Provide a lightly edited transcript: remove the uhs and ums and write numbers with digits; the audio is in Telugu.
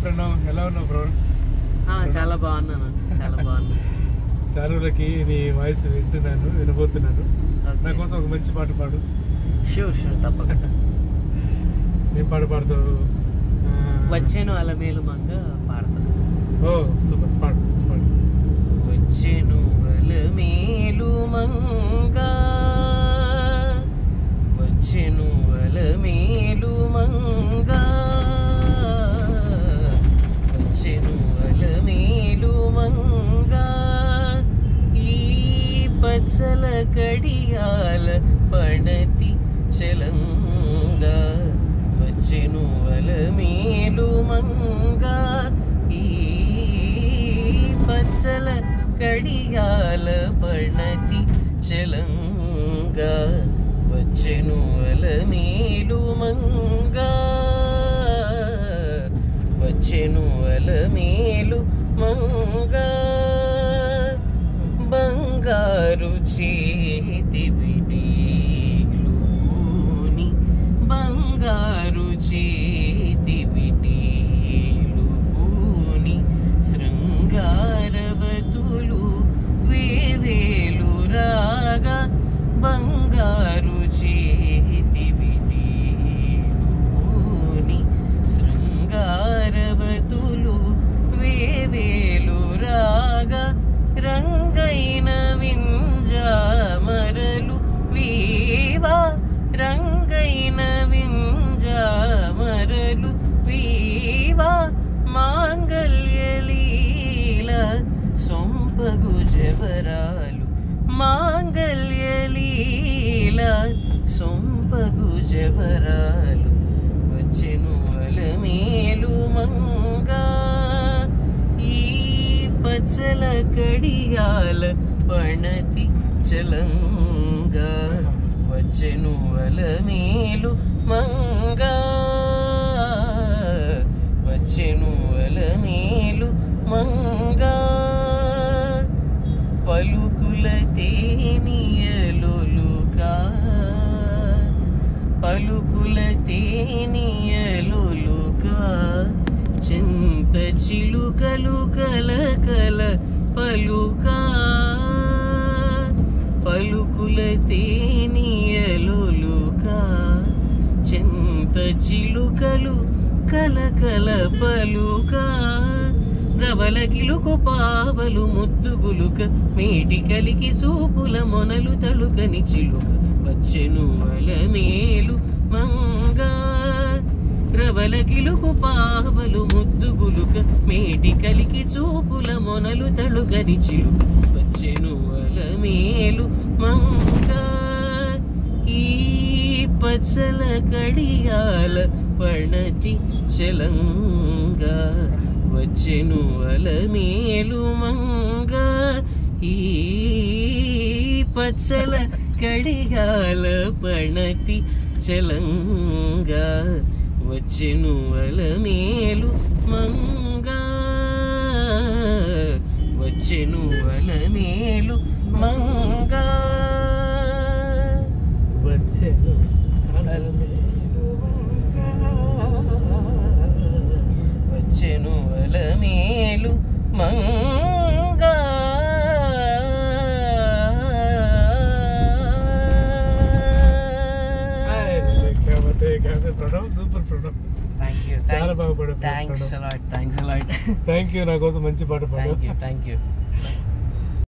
ఎక్కడున్నావు? ఎలా ఉన్నావు బ్రో? చాలా బాగున్నాను, చాలా బాగున్నాను. చాలా రోజులకి నీ వాయిస్ వినబోతున్నాను. నా కోసం ఒక మంచి పాట పాడు. షూర్ తప్పకుండా. నేను పాట పాడతావు? వచ్చేను అలమేలు మంగ పాడతాను. ఓ సూపర్, పాడు పాడు. వచ్చేను అలమేలు మంగ, వచ్చేను అలమేలు మంగ, వచ్చేను అలమేలు మంగ, ఈ పచ్చల కడియాల పణతి చలంగా. వచ్చెను అలమేలు మంగ, ఈ పచ్చల కడియాల పణతి చలంగా. వచ్చెను అలమేలు మంగ, వచ్చెను అలమేలు మంగ, బంగారు చేతి విటీలుని, బంగారు చేతి విటీలుని, శృంగారవతులు వేవేలు రాగా. బంగారు చేతి విటీలుని, శృంగారవతులు వేవేలు రాగా. రంగైన వింజామరలు వీవా, రంగైన వింజామరలు వీవా. మాంగళ్యలీల సొంపగు జవరాలు, మాంగళ్యలీల సొంపగు జవరాలు. వచ్చెను అలమేలు మంగ, ఈ పచ్చల కడియాల పణతి చలంగా. వచ్చెను అలమేలు మంగ, వచ్చెను అలమేలు మంగ, పలుకుల తేనియలులుకా, పలుకుల తేనియలులుకా. చింత చిలుకలు కలకల పలుకా, పలుకుల తేనియలులుకా. చింత చిలుకలు కలకల పలుకా. రవల గిలుకు పావలు ముద్దుగులుక, మేటి కలికి సూపుల మొనలు తలుకని చిలుక. వచ్చెను అలమేలు మంగ, రవల గిలుకు పావలు ముద్దుగులుక, మేటి కలికి చూపుల మొనలు తలుకని చిలుక. వచ్చెను అలమేలు మంగ, ఈ పచ్చల కడియాల పణతి చలంగా. వచ్చెను అలమేలు మంగ, ఈ పచ్చల కడియాల పణతి చలంగా. వచ్చెను అలమేలు మంగ, వచ్చెను అలమేలు మంగ, వచ్చెను అలమేలు మంగ, వచ్చెను అలమేలు మంగ. Super product. చాలా బాగా పాడావు. Thanks a lot. Thank you. నా కోసం మంచి పాట పాడు. Thank you.